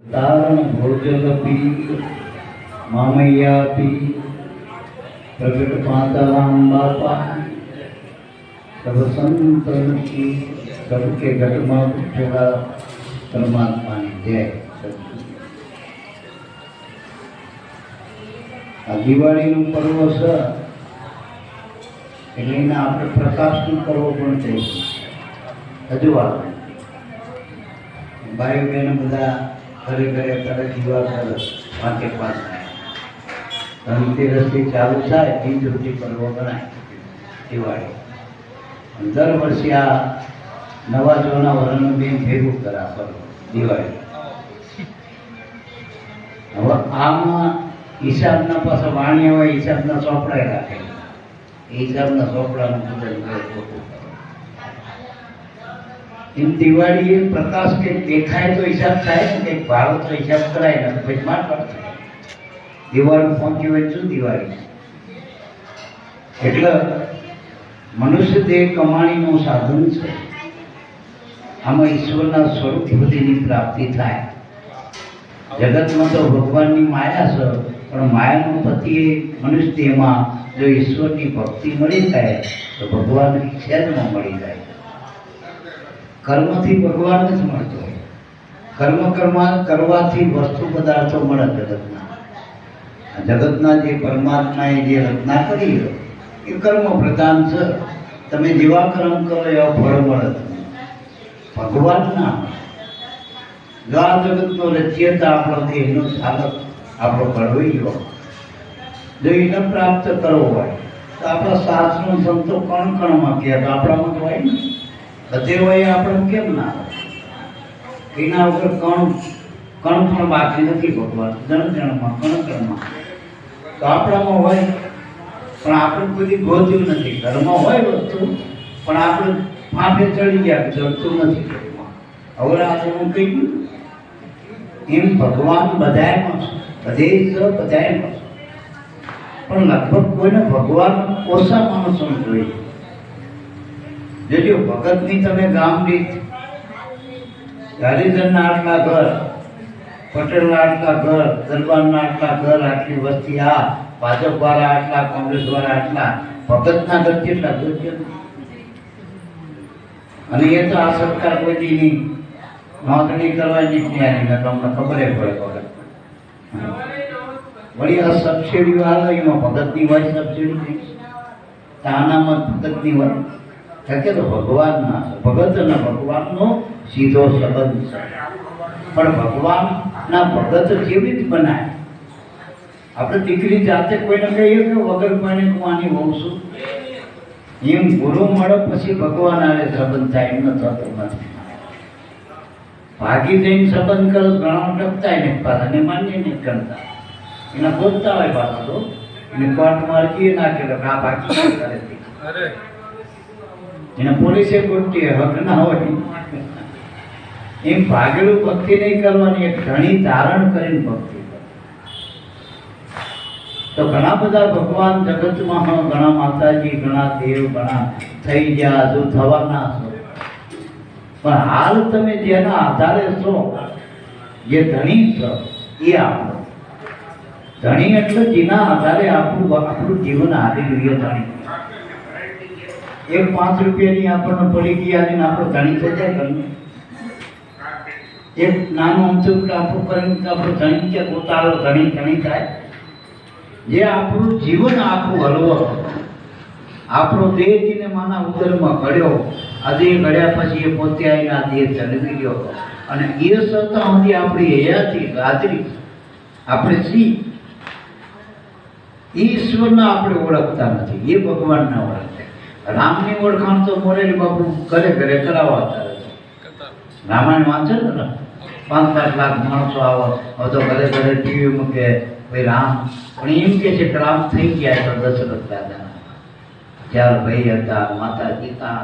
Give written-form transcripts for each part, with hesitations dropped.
तारण भोजलपी मामैयापी प्रकट पाताराम बापा सब संतन की सबके घट में उठेला परमात्मा की जय। आ दिवाळीનું પર્વ છે એટલે એને આપણે પ્રકાશનું કરવો પણ જોઈએ। હજુ ભાઈ બહેનો બધા ઘરે ઘરે અત્યારે દીવા કરે પાંચે પાંચ ધનતેરસથી ચાલુ થાય એ સુધી પર્વ ગણાય દિવાળી। દર વર્ષે આ નવા જૂના વરણનું બેન ભેગું કરે આ પર્વ દિવાળી। હવે આમાં હિસાબના પાછા વાણિયા હોય હિસાબના ચોપડાએ રાખેલા એ હિસાબના ચોપડાનું પૂજન કરે। એમ દિવાળી એ પ્રકાશ કંઈક દેખાય તો હિસાબ થાય ને કંઈક ભાવ તો હિસાબ કરાય ને પછી માર પડશે। દિવાળી પહોંચી હોય શું દિવાળી એટલે મનુષ્ય દેહ કમાણીનું સાધન છે। આમાં ઈશ્વરના સ્વરૂપ સુધીની પ્રાપ્તિ થાય। જગતમાં તો ભગવાનની માયા છે પણ માયાનો પતિ મનુષ્ય દેહમાં જો ઈશ્વરની ભક્તિ મળી જાય તો ભગવાન ક્ષેત્રમાં મળી જાય। કર્મથી ભગવાન જ મળતો હોય। કર્મ કરવાથી વસ્તુ પદાર્થો મળે જગતના। જગતના જે પરમાત્માએ જે રચના કરી એ કર્મ પ્રધાન છે। તમે જેવા કર્મ કરો એવા ફળ મળે તમને। ભગવાન ના જો આ જગતનો રચયતા આપણો દેહનો ચાલક આપણો ઘડવાઈ ગયો જો એને પ્રાપ્ત કરવો હોય તો આપણા શાસ્ત્રો સંતો કણ કણમાં કહે તો આપણામાં તો હોય ને બધે હોય આપણે કેમ ના હોય? એના વગર કણ પણ બાકી નથી ભગવાન જણ જણમાં કણ કણમાં તો આપણામાં હોય પણ આપણે કોઈ ગોત્યું નથી। ઘરમાં હોય વસ્તુ પણ આપણે ફાંફે ચડી ગયા જડતું નથી ઘરમાં। હવે આજે હું કહી ગયું એમ ભગવાન બધાયમાં છે બધે જ બધાયમાં છે પણ લગભગ કોઈને ભગવાન ઓછા માણસો જોઈએ। જો ભગતની તમે ગામ દીઠ હરિજનના આટલા ઘર પટેલના આટલા ઘર દરબારના આટલા ઘર આટલી વસ્તી આ ભાજપ વાળા આટલા કોંગ્રેસ વાળા આટલા ભગતના ઘર કેટલા જોઈશે? અને એ તો આ સરકાર કોઈ દીની નોંધણી કરવા નીકળ્યા નહીં તમને ખબર પડે વળી આ સબસિડી વાળા એમાં ભગતની હોય સબસિડી આનામાં ભગતની હોય કે તો ભગવાનના ભગત અને ભગવાનનો સીધો સંબંધ છે પણ ભગવાનના ભગત કેવી રીતે બનાય? આપણે દીકરી જાતે કોઈને કહીએ કે વગર કોઈને કુવાની હોઉં છું એમ ગુરુ મળે પછી ભગવાન આવે સંબંધ થાય એમ થતો નથી। ભાગી જઈને સંબંધ કરો ઘણા ટકતા ને પાછા ને માન્ય નહીં કરતા એના બોલતા હોય પાછા તો એને કોર્ટ માર્ગીએ નાખે તો આ ભાગી કરે એને પોલીસે ગોઠવી હક ના હોય એમ ભાગેલું ભક્તિ નહીં કરવાની એક ધણી ધારણ કરીને ભક્તિ કરે। તો ઘણા બધા ભગવાન જગતમાં ઘણા માતાજી ઘણા દેવ ઘણા થઈ ગયા જો થવાના છો પણ હાલ તમે જેના આધારે છો જે ધણી છો એ આપણો ધણી એટલે જેના આધારે આપણું જીવન હારી જોઈએ ધણી। એક 5 રૂપિયાની આપણને પડી ગયા ને આપણો ધણી થઈ જાય ઘરને એક નાનું અમથું આપણું કરીને આપણો ધણી કે પોતાનો ધણી થાય। જે આપણું જીવન આખું હલવો આપણો દેહજીને માના ઉદરમાં ઘડ્યો આ દેહ ઘડ્યા પછી એ પોતે આવીને આ દેહ જન્મી ગયો અને એ સત્તા સુધી આપણી હયાતી હાજરી આપણે સી ઈશ્વરના આપણે ઓળખતા નથી એ ભગવાનના ઓળખતા। રામની ઓળખાણ તો મોરેલી બાપુ ઘરે ઘરે કરાવતા રામાયણ વાંચે ને 5-5 લાખ માણસો આવો હવે તો ઘરે ઘરે ટીવી મૂકે ભાઈ રામ પણ એમ કે છે કે રામ થઈ ગયા તો દશરથ દાદા ચાર ભાઈ હતા માતા પિતા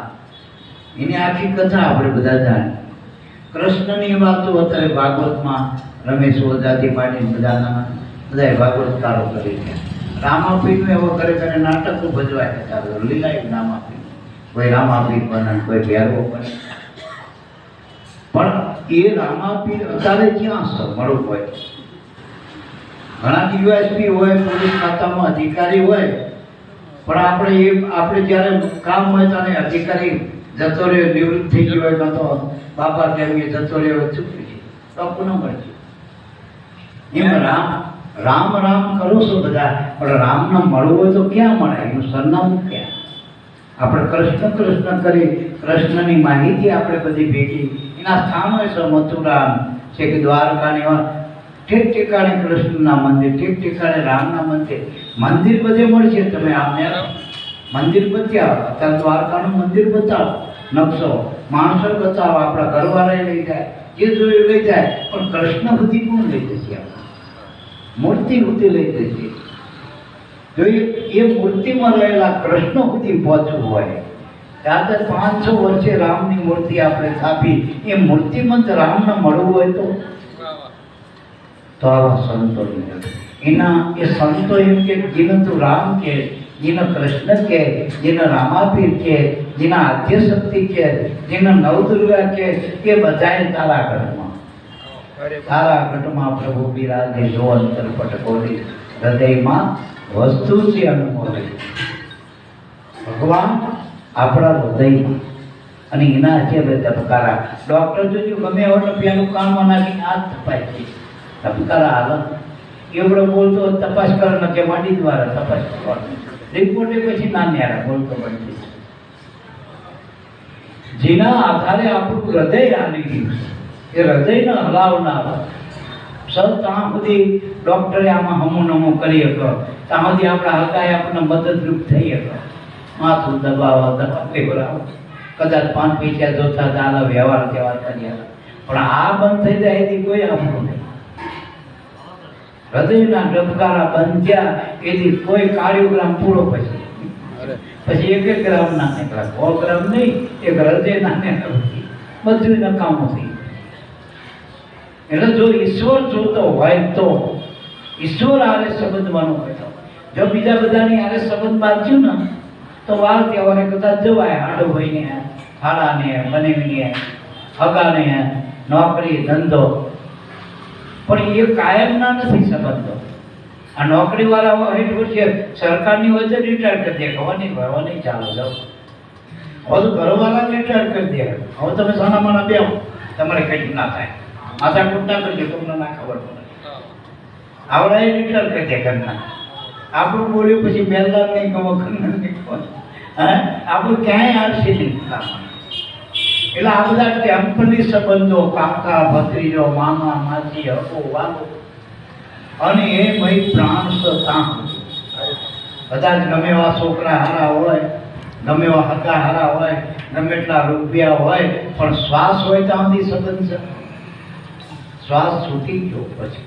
એની આખી કથા આપણે બધા જાણીએ। કૃષ્ણની વાતો અત્યારે ભાગવતમાં રમેશ ઓઝાથી માંડીને બધા ભાગવતકારો કરી છે। રામાપીરનું એવો ઘરે ઘરે નાટકો ભજવાય ચાલો લીલાય રામાપીર કોઈ રામાપીર બને કોઈ ભેરવો બને પણ એ રામાપીર અત્યારે ક્યાં છે મળવું હોય? ઘણા ડીવાયએસપી હોય, પોલીસ ખાતામાં અધિકારી હોય, પણ આપણે જ્યારે કામ હોય ત્યારે અધિકારી જતો રહ્યો, નિવૃત્ત થઈ ગયો હોય, કાં તો બાપા કહેવીએ જતો રહ્યો ચૂકી છે, તો કોને મળશે? એમ રામ રામ કરો છો બધા, પણ રામને મળવું હોય તો ક્યાં મળે? એનું સરનામું ક્યાં? આપણે કૃષ્ણ કૃષ્ણ કરી કૃષ્ણની માહિતી આપણે બધી ભેગી એના સ્થાનો છે, મથુરા છે કે દ્વારકાની ઠેક ઠેકાણે કૃષ્ણના મંદિર, ઠેક ઠેકાણે રામના મંદિર બધે મળશે. તમે આમને મંદિર બતાવો, અત્યારે દ્વારકાનું મંદિર બતાવો, નકશો માણસો બતાવો, આપણા ઘરવાળા લઈ જાય, જે જોયું લઈ જાય, પણ કૃષ્ણ સુધી કોણ લઈ જશે? મૂર્તિ સુધી લઈ જશે. જો એ મૂર્તિમાં રહેલા કૃષ્ણ સુધી પહોંચવું હોય, ત્યારે 500 વર્ષે રામની મૂર્તિ આપણે સ્થાપી, એ મૂર્તિમંત રામને મળવું હોય તો આવા સંતો એના એ સંતો એમ કે જેને તું રામ કે, જેને કૃષ્ણ કે, જેને રામાપીર કે, જેના આદ્યશક્તિ કે, જેને નવદુર્ગા કે, એ બધાએ તારા ઘટમાં પ્રભુ બિરાજે. જો અંતરપટ ખોલી હૃદયમાં વસ્તુ છે અનુભવે ભગવાન આપણા હૃદયમાં, અને એના છે ધબકારા. ડૉક્ટર જોજો ગમે એવો રૂપિયાનું કામમાં નાખીને આ તપાસ છે, ધબકારા હાલત એવડો બોલતો તપાસ કરો કે માંડી દ્વારા તપાસ કરવાની રિપોર્ટે પછી ના ન્યારા બોલતો બનશે. જેના આધારે આપણું હૃદય હાલી ગયું, એ હૃદયને હલાવનાર ત્યાં સુધી ડૉક્ટરે આમાં હમું કરી શકો, ત્યાં સુધી આપણા હકાએ આપણને મદદરૂપ થઈ શકો. માથું દબાવો, દબાવો, કદાચ 5 પૈસા જોતા ચાલો વ્યવહાર કર્યા, પણ આ બંધ થઈ જાય એથી કોઈ આપણું નહીં. હૃદયના ધબકારા બંધ થયા એથી કોઈ કાર્યોગ્રામ પૂરો પછી 1 ગ્રામ ના નીકળે, 100 ગ્રામ નહીં, એક હૃદય ના નીકળે, બધું નકામું થઈ. એટલે જો ઈશ્વર જોતો હોય તો ઈશ્વર આરે સંબંધવાનું હોય તો, જો બીજા બધાની આરે સંબંધ બાંધ્યું ને તો વાર તહેવારે કદાચ જવાય, આડો ભાઈને હાડાને બનેવીને હગાને નોકરી ધંધો, પણ એ કાયમના નથી સંબંધો. આ નોકરી વાળા 60 વર્ષે સરકારની વચ્ચે રિટાયર કરી દે, હવે નહીં ચાલો જાઓ, હવે તો ઘરવાળા રિટાયર કરી દે, હવે તમે સાના માના બેહો, તમારે કંઈ ના થાય, માથા કૂટના કરજો, તમને ના ખબર પડે. આવડા એ રિટાયર કરી દે ઘરના, આપણું બોલ્યું પછી મેલદાર નહીં કહો, ઘરના નહીં કહો, આપણું ક્યાંય આવશે નહીં. એટલે આ બધા ટેમ્પરરી સંબંધો, કાકા ભત્રીજો, મામા માસી, હકો વાલો, અને એ ભાઈ પ્રાણ ત્યાં બધા જ ગમે એવા છોકરા હારા હોય, ગમે એવા હકા હારા હોય, ગમે એટલા રૂપિયા હોય, પણ શ્વાસ હોય ત્યાં સુધી સંબંધ છે. શ્વાસ છૂટી ગયો પછી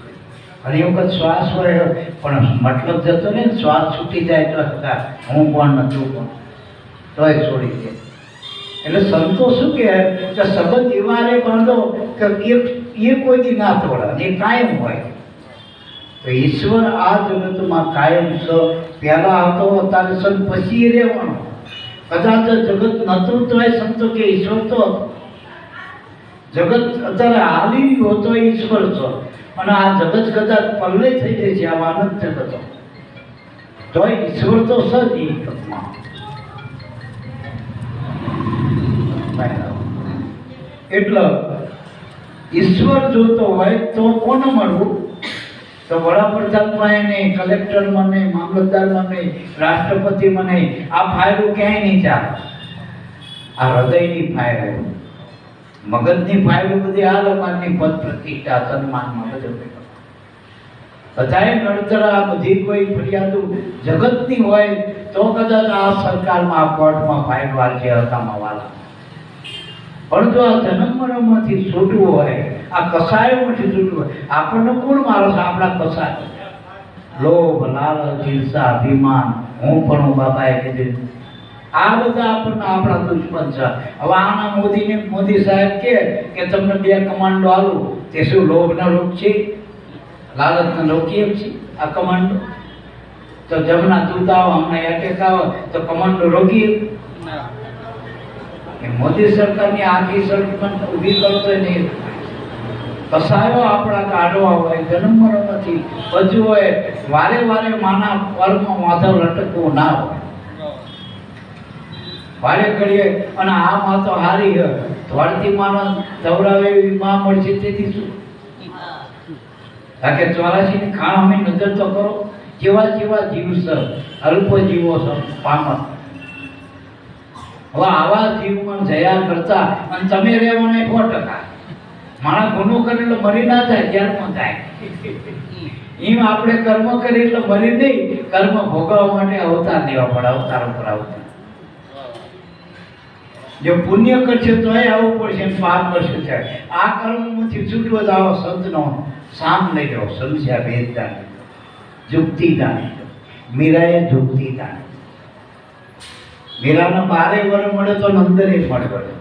ઘણી વખત શ્વાસ હોય પણ મતલબ જતો ને, શ્વાસ છૂટી જાય તો હું કોણ નથી કોણ તોય છોડી દે. એટલે સંતો શું કહે કે સંબંધ એવા રે બાંધો કે એ કોઈ દી ના તોડે, એ કાયમ હોય. તો ઈશ્વર આ જગતમાં કાયમ છે, પહેલા આવતો અત્યારે સંત પછી રહેવાનો. કદાચ જગત નતું તો એ સંતો કે ઈશ્વર તો જગત અત્યારે હાલી ગયો તો ઈશ્વર છો, અને આ જગત કદાચ પલ્લે થઈ જાય છે, આ આનંદ જગતો તો ઈશ્વર તો સજ જગતમાં. એટલે ઈશ્વર જોતો હોય તો કોને મળવું? તો વડાપ્રધાનમાં નહીં, કલેક્ટરમાં નહીં, મામલતદારમાં નહીં, રાષ્ટ્રપતિમાં નહીં. આ ફાયદો ક્યાંય નહીં ચાલે. આ હૃદયની ફાયદો, મગજની ફાયદો બધી આ લોકોની પદ પ્રતિષ્ઠા સન્માનમાં બધું બધાએ નડતર આ બધી કોઈ ફરિયાદો જગતની હોય તો કદાચ આ સરકારમાં કોર્ટમાં ફાયદો આવશે હકામાં વાળા. પણ જો આ જન્મ મરણમાંથી છૂટવું હોય, આ કસાયોમાંથી છૂટવું હોય, આપણને કોણ મારો છે? આપણા કસાય, લોભ, લાલચ, ઈર્ષા, અભિમાન, હું પણ બાબાએ કીધું, આ બધા આપણને આપણા દુશ્મન છે. હવે આના મોદી સાહેબ કે તમને 2 કમાન્ડો આલું, તે શું લોભના રોગ છે? લાલચના રોગ કેમ છે આ કમાન્ડો? તો જમના દૂધ આવો, હમણાં એટેક આવે તો કમાન્ડો રોકી? મોદી સરકારની આખી સરકાર ઊભી કરતો નહીં. કસાયો આપણા કાઢવા હોય, જન્મ મરણથી બચવું હોય, વારે વારે માના પરમાં માથું લટકવું ના હોય. વારે ઘડીએ અને આ માં તો હારી હે, ધોળતી માનો દવડાવે એવી માં મળશે તેથી શું? કારણ કે 84 ની ખાણ અમે નજર તો કરો, જેવા જેવા જીવ છે, અલ્પ જીવો છે, પામર. હવે આવા જીવમાં જયા કરતા અને તમે રહેવો નહીં 100%. માણસ ગુનો કરે એટલે મરી ના જાય, જ્ઞાનમાં જાય. એમ આપણે કર્મ કરી એટલે મરી નહીં, કર્મ ભોગવવા માટે અવતાર લેવા પડે, અવતાર ઉપર અવતાર. જો પુણ્ય કરશે તો આવવું પડશે, પાપ કરશે ત્યારે. આ કર્મમાંથી છૂટવો જ આવો સંતનો સામ લઈ ગયો. સમસ્યા ભેદ દાણી, જુક્તિ દાણી. મીરાએ જુક્તિ દાણી. મીરાના 12 વર મળે તો અંદર એ મળે પડે,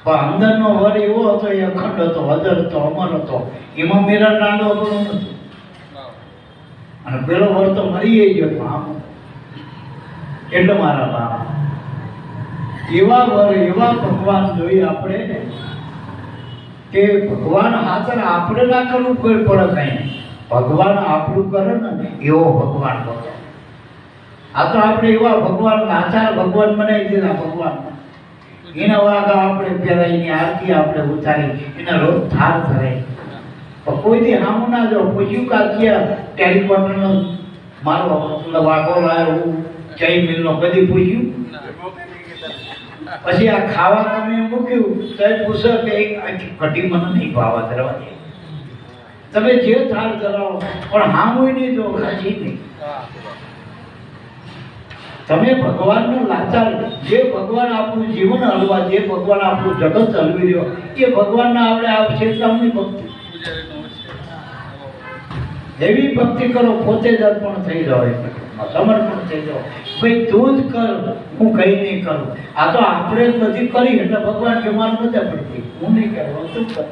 પણ અંદરનો વર એવો હતો, એ અખંડ હતો, અદર હતો, અમર હતો. એમાં મીરા દાંડો અગણો નતો. અને પેલો વર તો મરી ગયો આમ. એટલે મારા બાપ એવા વર, એવા ભગવાન જોઈએ આપણે કે ભગવાન હાજર આપણે ના કરવું કોઈ પડે કઈ. ભગવાન આપણું કરે ને એવો ભગવાન કરો. આ તો આપણે એવા ભગવાન આચાર ભગવાન બનાવી દીધા. ભગવાન એના વાગા આપણે પહેલા એની આરતી આપણે ઉતારી, એના રોજ થાળ ધરે. પણ કોઈથી હામું ના જાઓ. પૂછ્યું કે ક્યાં ટેલિકોટરનો મારો વાઘો લાવ્યો જય મિલનો કદી પૂછ્યું? પછી આ ખાવા તમે મૂક્યું તો એ પૂછો કે કઢી મને નહીં ભાવા ધરવા દે. તમે જે થાળ ધરાવો પણ હામું નહીં જો, ખાજી નહીં. તમે ભગવાનનો લાચાર, જે ભગવાન આપણું જીવન હલવા, જે ભગવાન આપણું જગત હલવી રહ્યો, એ ભગવાનના આપણે આ ક્ષેત્રની ભક્તિ, એવી ભક્તિ કરો, પોતે જ અર્પણ થઈ જાવ, સમર્પણ થઈ જાવ. ભાઈ તું જ કર, હું કઈ નહીં કરું. આ તો આપણે બધી કરી એટલે ભગવાન કે માર નથી પડતી, હું નહીં કરું, તું કર.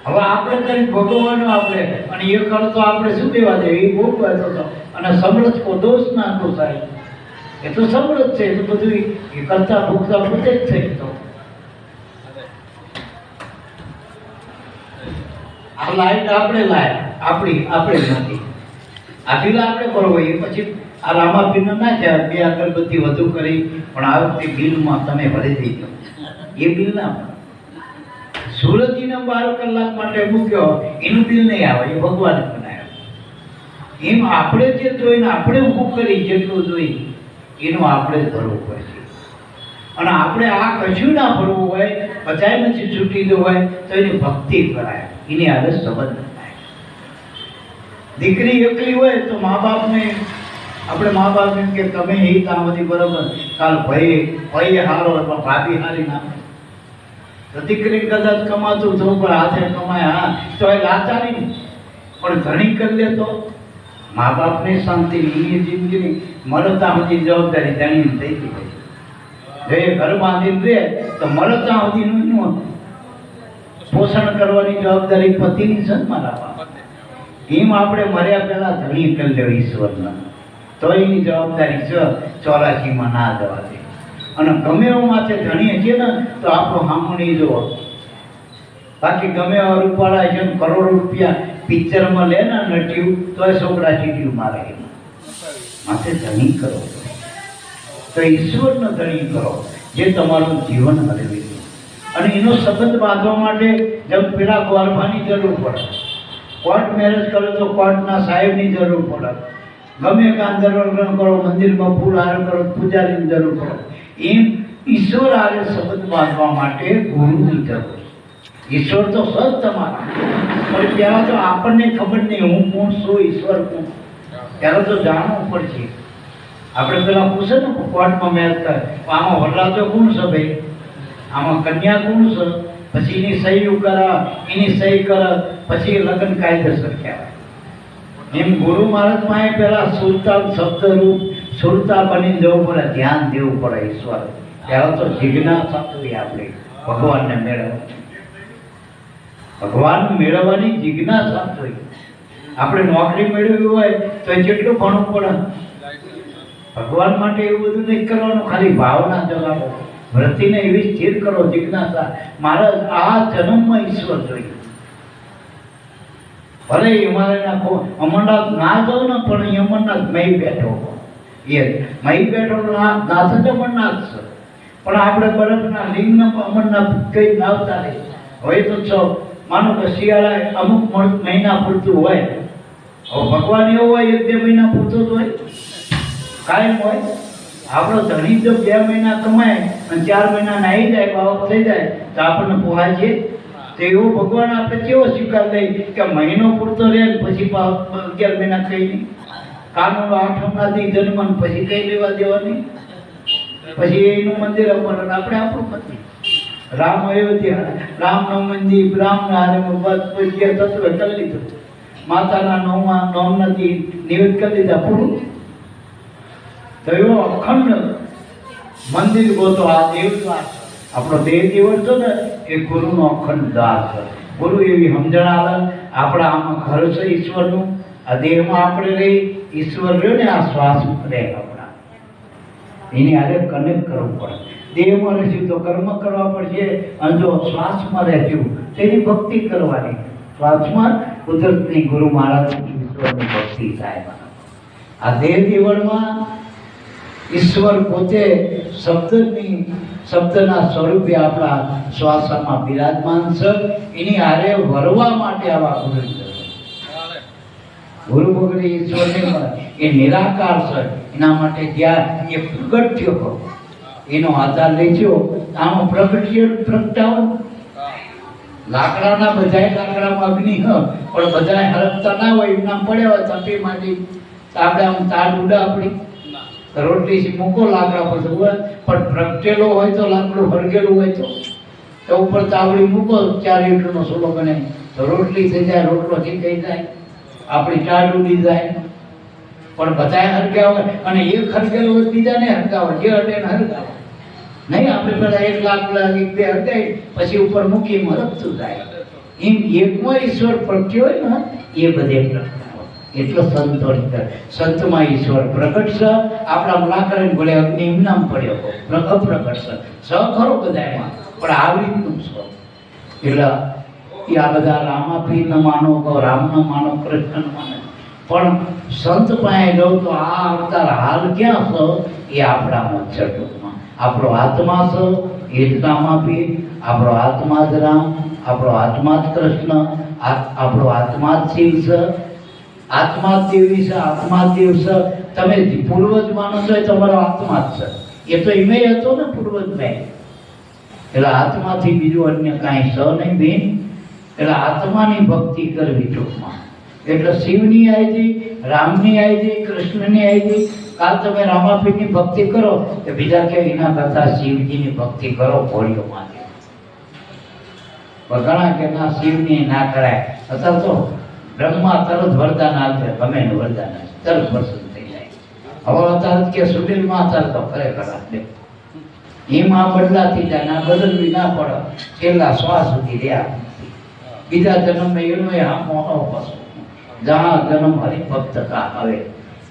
હવે આપણે કરી ભોગવવાનું આપણે, અને એ કરતો આપણે શું કહેવા દે, એ ભોગવા તો. અને સમૃદ્ધ કો દોષ ના તો થાય, એ તો સમૃદ્ધ છે, એ તો બધું એ કરતા ભોગતા પોતે જ થઈ. તો આ લાઈટ આપણે આપણી નથી. આ બિલ આપણે કરવો એ પછી આ રામાપીર ના જાય 2 અગરબત્તી વધુ કરી, પણ આ વખતે બિલમાં તમે ભરી દેજો. એ બિલ ના સુરતજીને 12 કલાક માટે મૂક્યો, એનું બિલ નહીં આવે, એ ભગવાને બનાવ્યો. એમ આપણે જે જોઈને આપણે ઊભું કરી, જેટલું જોઈ એનું આપણે જ ભરવું પડશે. અને આપણે આ કશું ના ભરવું હોય, 50 નથી છૂટી દો હોય તો એની ભક્તિ કરાય, એની આદત સંબંધ થાય. દીકરી એકલી હોય તો મા બાપને આપણે મા બાપ એમ કે તમે એ કામ હતી બરોબર, કાલ ભાઈ હારો અથવા ભાભી હારી ના. તો દીકરી કદાચ કમાતું થવું પણ હાથે કમાય, હા તો એ લાચારી નહીં. પણ ધણી કરી લે તો મા બાપને શાંતિ, એ જિંદગીની મળતા સુધી જવાબદારી ધણી થઈ ગઈ. જો એ ઘર બાંધીને રહે તો મળતા સુધીનું પોષણ કરવાની જવાબદારી પતિની છે મારા બાપ. એમ આપણે મર્યા પહેલા ધણી કરી લેવો ઈશ્વરના, તો એની જવાબદારી છે 84માં ના જવા દે. અને ગમે એવું માથે ધણીએ છે ને તો આપણો હામણી જોવો. બાકી ગમે એવા રૂપાળા છે, કરોડો રૂપિયા પિક્ચરમાં લે ને નટ્યું તો એ છોકરા ચીટિયું મારે. માથે ધણી કરો તો ઈશ્વરનો ધણી કરો, જે તમારું જીવન હલવી દે. અને એનો સંબંધ બાંધવા માટે જેમ પેલા ગોરભાની જરૂર પડે, કોર્ટ મેરેજ કરો તો કોર્ટના સાહેબની જરૂર પડે, ગમે કાં આંદોલન કરો, મંદિરમાં ફૂલ હાર કરો, પૂજારીની જરૂર પડે. એમ ઈશ્વર હારે સંબંધ બાંધવા માટે ગુરુની જરૂર. ઈશ્વર તો સજ તમારા, પણ ત્યારે તો આપણને ખબર નહીં હું કોણ છું, ઈશ્વર કોણ, ત્યારે તો જાણવું પડશે. આપણે પેલા પૂછે ને કોર્ટમાં મેરેજ કરે, આમાં વરરાજો કોણ છે ભાઈ, આમાં કન્યા કોણ છે, પછી એની સહી કરા, એની સહી કરે, પછી લગ્ન કાયદેસર કહેવાય. એમ ગુરુ મહારાજ માં પેલા સુરતા શબ્દરૂપ સુરતા બની જવું પડે, ધ્યાન દેવું પડે ઈશ્વર. ત્યારે તો જિજ્ઞાસા થવી આપણે ભગવાનને મેળવવા, ભગવાન મેળવવાની જિજ્ઞાસા થઈ. આપણે નોકરી મેળવવી હોય તો કેટલું ભણવું પડે. ભગવાન માટે એવું બધું નહીં કરવાનું, ખાલી ભાવના જગાડો. વૃત્તિને એવી સ્થિર કરો જિજ્ઞાસા, મારા આ જન્મમાં ઈશ્વર જોઈએ. ભલે હિમાલયના અમરનાથ ના જાઉં ને, પણ એ અમરનાથ મહી બેઠો, એ મહી બેઠો નાથ જ અમરનાથ છે. પણ આપણે બરફના લિંગના અમરનાથ કઈ આવતા નહીં. હવે તો છો માનો કે શિયાળા અમુક મહિના પૂરતું હોય, હવે ભગવાન એવો હોય 1-2 મહિના પૂરતું જ હોય, કાયમ હોય. આપણો ધણી જો 2 મહિના કમાય અને 4 મહિના નાહી જાય, બાવક થઈ જાય તો આપણને પોહાય છે. તો એવો ભગવાન આપણે કેવો સ્વીકાર લઈ કે મહિનો પૂરતો રહે પછી 11 મહિના કઈ નહીં. કાનૂન 8મના દી જન્મ પછી કઈ લેવા દેવાની, પછી એનું મંદિર અમર, આપણે આપણું મંદિર. રામ અયોધ્યા, રામનું મંદિર, રામના હારે તત્વ કરી લીધું, માતાના નોમના દી નિવેદ કરી દીધા, પૂરું. તો એવો અખંડ મંદિર ગોતો. આ દેવ દ્વાર, આપણો દેહ જીવન છે ને, એ ગુરુનો અખંડ દ્વાર છે. ગુરુ એવી સમજણ આવે, આપણા આમાં ઘર છે ઈશ્વરનું. આ દેહમાં આપણે રહી, ઈશ્વર રહ્યો ને આ શ્વાસ રહે આપણા, એની હારે કનેક્ટ કરવું પડે. દેહમાં રહેશું તો કર્મ કરવા પડશે, અને જો શ્વાસમાં રહેશું તેની ભક્તિ કરવાની. શ્વાસમાં કુદરતની ગુરુ મહારાજ ઈશ્વરની ભક્તિ થાય. આ દેહ જીવનમાં ઈશ્વર પોતે શબ્દના સ્વરૂપે આપણા શ્વાસમાં બિરાજમાન છે. એની હારે વરવા માટે આવા ગુરુ ગુરુ વગર ઈશ્વર નહીં મળે. એ નિરાકાર છે, એના માટે જ્યાં એ પ્રગટ થયો એનો આધાર લેજો. આમાં પ્રગટાવો. લાકડાના બધાય લાકડામાં અગ્નિ પણ બધાય હરકતા ના હોય, એમના પડ્યા હોય તપી માંડી, આપણે આમ તાર ઉડા આપણી રોટલી મૂકો લાકડા પર હોય, પણ પ્રગટેલો હોય તો લાકડું હરગેલું હોય તો ઉપર તાવડી મૂકો, 4 લીટરનો સોલો બને તો રોટલી થઈ જાય, રોટલો થઈ જાય, આપણી ટાળ ઉડી જાય. પણ બધાય હરગ્યા હોય અને એક હરગેલું હોય બીજાને હરગાવે, જે હટે ને હરગાવે નહીં. આપણે પેલા 1 લાખ 1-2 હરગાઈ પછી ઉપર મૂકી હરગતું જાય. એમ એકમાં ઈશ્વર પ્રગટ્યો હોય ને, એ બધે પ્રગટાવો. એટલો સંતમાં ઈશ્વર પ્રગટ છે. આપણા લાકડા ભલે અગ્નિ નામ પડ્યો અપ્રગટ છે, સ ખરો બધામાં, પણ આવી રીતનું છે. એટલે એ આ બધા રામાપીરને માનો, રામને માનો, કૃષ્ણને માનો, પણ સંત પાસે જાઉં તો આ અવતાર હાલ ક્યાં છે એ આપણામાં છે. ટૂંકમાં આપણો આત્મા છે એ જ રામાપીર, આપણો આત્મા જ રામ, આપણો આત્મા જ કૃષ્ણ, આપણો આત્મા જ શિવ છે, આત્મા જ દેવી છે, આત્મા જ દેવ છે. તમે પૂર્વજ માનો છો એ તમારો આત્મા જ છે. એ તો એમે હતો ને પૂર્વજમાં. એટલે આત્માથી બીજું અન્ય કાંઈ છે નહીં બેન. એટલે આત્માની ભક્તિ કરવી ટૂંકમાં. એટલે શિવની આઈજી, રામની આઈજી, કૃષ્ણની આઈજી. કાલ તમે રામાપીરની ભક્તિ કરો તો બીજા કે એના કરતા શિવજીની ભક્તિ કરો ભોળીઓ માટે. ઘણા કે ના શિવની ના કરાય. અત્યારે તો બ્રહ્મા તરત વરદાન આપે, ગમે એનું વરદાન આપે, તરત પ્રસન્ન થઈ જાય. હવે અત્યારે કે સુનિલમાં અત્યારે તો ખરેખર આપે એમાં બદલાતી જાય, ના બદલવી ના પડે, છેલ્લા શ્વાસ સુધી રહ્યા. બીજા જન્મમાં એનો આમો અવકાશ જहाँ जन्म हरिभक्त का આવે.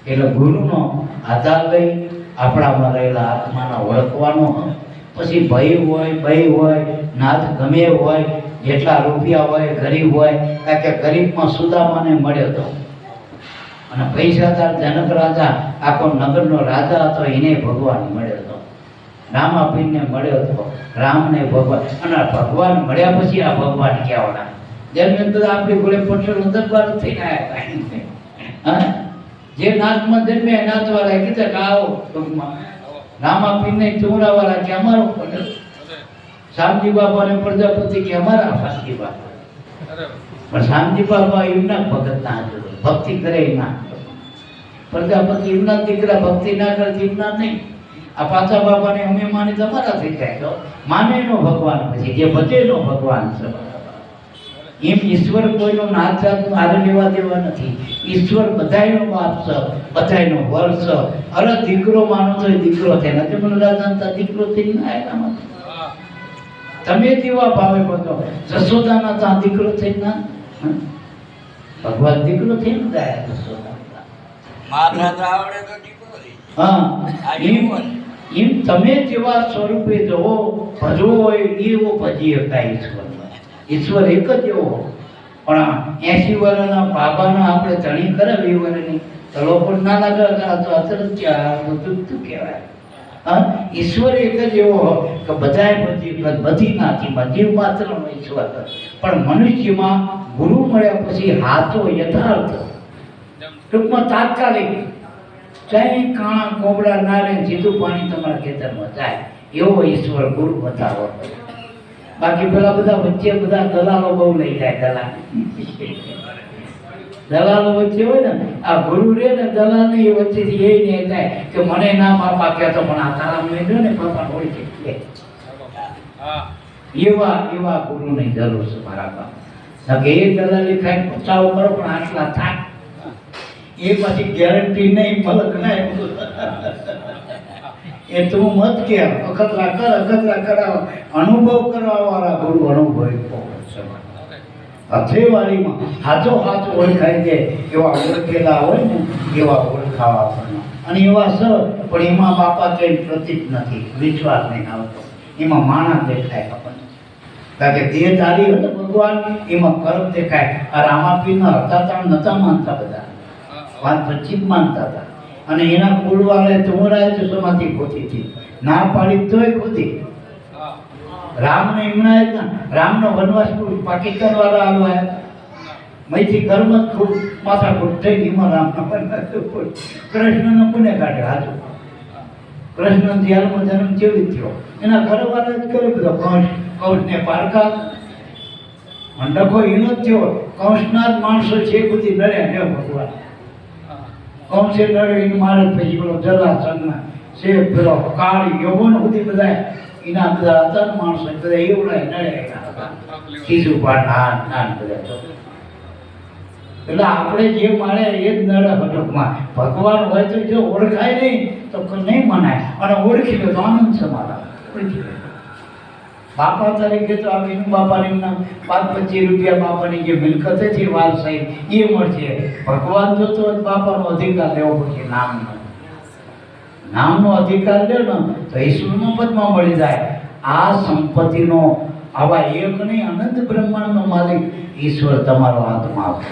એટલે ગુરુનો આધાર લઈ આપણામાં રહેલા આત્માને ઓળખવાનો. પછી ભય હોય નાથ ગમે હોય, જેટલા રૂપિયા હોય, ગરીબ હોય, કારણ કે ગરીબમાં સુદામાને મળ્યો હતો અને પૈસાદાર જનક રાજા, આખો નગરનો રાજા હતો, એને ભગવાન મળ્યો હતો. રામાપીરને મળ્યો હતો, રામને ભગવાન. અને ભગવાન મળ્યા પછી આ ભગવાન કહેવાના. જેમ અંદર આપણી ઘોડે પક્ષર દરબાર થઈને આવ્યા. જે નાથમાં જન્મે નાથવાળા કીધા કે આવો ટૂંકમાં. રામાપીરને ચોરાવાળા કે અમારો પટેલ, શામજી બાબાને પ્રજાપતિ કે અમારા શામજી બાબા. પણ શામજી બાબા એમના ભગત ના ભક્તિ કરે ના. પ્રજાપતિ એમના દીકરા ભક્તિ ના કરે એમના નહીં. આ પાછા બાબાને અમે માની તમારા થઈ જાય તો માને નો ભગવાન, પછી જે ભજે નો ભગવાન છે. એમ ઈશ્વર કોઈનો નાત જાતનું આદર લેવા દેવા નથી. ઈશ્વર બધાયનો બાપ છે, બધાયનો વર છે. અરે દીકરો માનો તો દીકરો થાય નથી, મને રાજા દીકરો થઈ ના આવ્યા. તમે જેવા ભાવે બધો જશોદાના તા દીકરો થઈ ના, ભગવાન દીકરો થઈ ને જાય જશોદા. હા એમ તમે જેવા સ્વરૂપે જવો ભજવો હોય એવો ભજી શકાય ઈશ્વર. ઈશ્વર એક જ એવો. પણ 80 વર્ષના બાબાના આપણે ધણી કરાવી વર્ષની તો લોકો ના લાગે તો અતરત્ય બધું શું કહેવાય. હા, ઈશ્વર એક જ એવો કે બધાય બધી નાથીમાં જીવ માત્રનો ઈશ્વર. પણ મનુષ્યમાં ગુરુ મળ્યા પછી હાથો યથાર્થ ટૂંકમાં તાત્કાલિક ચાહે કાણા કોબળા ના રહે સીધું પાણી તમારા ખેતરમાં જાય એવો ઈશ્વર ગુરુ બતાવો. બાકી પેલા બધા વચ્ચે બધા દલાલો બહુ લઈ જાય. દલાલો વચ્ચે હોય ને આ ગુરુ રે ને દલાલ ને એ વચ્ચેથી એ નહીં થાય કે મને ના બાપા કહેતો પણ આ તારા મેળ્યો ને બાપા ઓળખી લે. એવા ગુરુની જરૂર છે મારા બાપ. કે એ દલાલી ખાઈ પચાવ કરો પણ આટલા થાય એ પછી ગેરંટી નહીં ફલક નહીં. એ તું મત કે અખતરા કરાવ અનુભવ કરવા વાળા ગુરુ અનુભવી હથેવાળીમાં હાથો હાથ ઓળખાય છે એવા ઓળખેલા હોય ને એવા ઓળખાવા પણ અને એવા સ પણ એમાં બાપા કઈ પ્રતીક નથી, વિશ્વાસ નહીં આવતો. એમાં માણસ દેખાય આપણને. કારણ કે દેહધારી હોય ને ભગવાન એમાં કર્મ દેખાય. આ રામાપીરના હતા ત્યાં નતા માનતા બધા, વાત પચીસ માનતા હતા. અને એના કુળવાળે તુમરાય તો સમાધિ ખોટી હતી, ના પાડી તોય ખોટી. રામને એમના રામનો વનવાસ પાકિસ્તાન વાળા આવ્યા મયથી કર્મ જ ખૂબ માથા ખોટ થઈ એમાં રામનો વનવાસ કૃષ્ણનો પુણે કાઢે હાજુ. કૃષ્ણ જેલમાં જન્મ કેવી થયો એના ઘરવાળા જ કર્યો બધો કંસને પારકા મંડકો એનો જ થયો. કંસના જ માણસો છે બધી લડ્યા ને ભગવાન કંસે લડ્યો એને મારે પછી પેલો જલાસંગના છે પેલો કાળી યવન બધી બધા એના બધા હતા ને માણસો બધા એવડા નડ્યા ખીસું પાડ ના બધા. એટલે આપણે જે માણે એ જ નડે હટકમાં. ભગવાન હોય તો જો ઓળખાય નહીં તો નહીં મનાય અને ઓળખી લે તો આનંદ છે મારા. બાપા તરીકે તો આ વિનુ બાપાની 5-25 રૂપિયા બાપાની જે મિલકત છે વારસાઈ એ મળશે. ભગવાન જોતો બાપાનો અધિકાર લેવો પડશે. નામનો અધિકાર લે ને તો ઈશ્વરના પદમાં મળી જાય. આ સંપત્તિનો આવા એક નહીં અનંત બ્રહ્માંડનો માલિક ઈશ્વર તમારો હાથમાં આપે.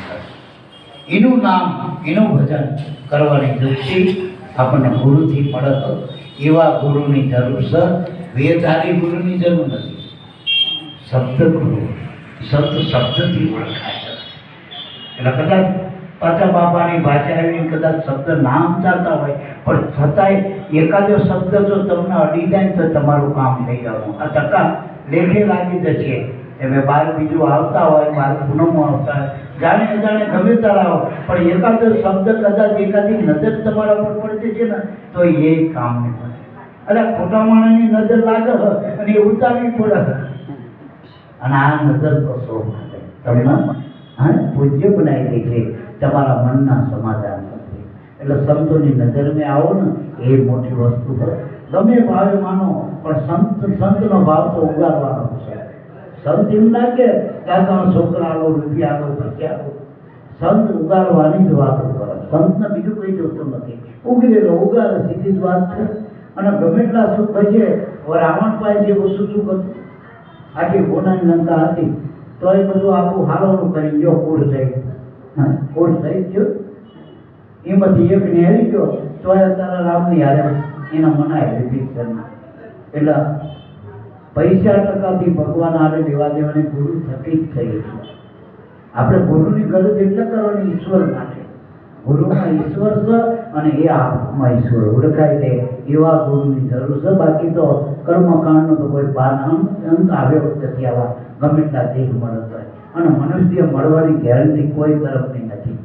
એનું નામ એનું ભજન કરવાની દૃષ્ટિ આપણને ગુરુથી મળે. એવા ગુરુની જરૂર છે. વેધારી ગુરુની જરૂર નથી. શબ્દ ગુરુ શબ્દથી ઓળખાય છે. એટલે કદાચ પાછા બાપાની ભાષા આવીને કદાચ શબ્દ નામ ચાલતા હોય પણ છતાંય એકાદો શબ્દ જો તમને અડી જાય તો તમારું કામ થઈ જવાનું. આ ટકા લેખે લાગી જશે. હવે બહાર બીજું આવતા હોય, બહાર પૂનમો આવતા હોય, જાણે અજાણે ગમે તારા પણ એકાદો શબ્દ કદાચ એકાદી નજર તમારા પર પડતી છે ને તો એ કામ નહીં પડે. એટલે ખોટા માણસની નજર લાગે અને એ ઉતારવી પડે. અને આ નજર તો શોખ તમને પૂજ્ય બનાવી દે છે તમારા મનના સમાધાન નથી. એટલે સંતોની નજર મેં આવો ને એ મોટી વસ્તુ છે. ગમે ભાવે માનો પણ સંતનો ભાવ તો ઉગાડવાનો છે. સંત એમ લાગે કે આ તમે છોકરા આવો રૂપિયા આવો પછી આવો. સંત ઉગાડવાની જ વાતો કરે. સંતને બીજું કંઈ જોતું નથી. ઉગરેલો ઉગાડે સીધી જ વાત છે. અને ગમે એટલા સુખ છે. રાવણ પાસે જે વસ્તુ સુખ હતું આખી ગોનાની લંકા હતી તો એ બધું આખું હાલવાનું કરી ગયો. કોડ થઈ ગયો એમાંથી એક ને આવી ગયો તો તારા રામની હારે એના મનાય વિભીષણના. એટલે પૈસા ટકાથી ભગવાન હારે લેવા દેવાની ગુરુ થકી જ થઈ છે. આપણે ગુરુની ગરજ એટલે કરવાની ઈશ્વર માટે. ગુરુમાં ઈશ્વર છે અને એ આપમાં ઈશ્વર ઓળખાય છે. એવા ગુરુની જરૂર છે. બાકી તો કર્મકાંડનો તો કોઈ અંત આવ્યો નથી. આવા ગમે એટલા દેહ મળતો હોય અને મનુષ્ય મળવાની ગેરંટી કોઈ તરફની નથી.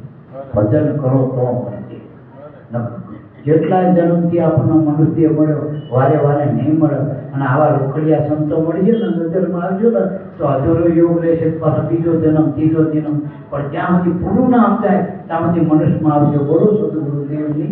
ભજન કરો તો મળશે. જેટલા જન્મથી આપણને મનુષ્ય મળ્યો વારે વારે નહીં મળે. અને આવા રોકડિયા સંતો મળીએ ને નજરમાં આવજો ને તો અધૂરો યોગ રહેશે. પાછો બીજો જન્મ ત્રીજો જન્મ પણ જ્યાં સુધી પૂરું ના થાય ત્યાં સુધી મનુષ્યમાં આવજો. બોલો સદગુરુદેવની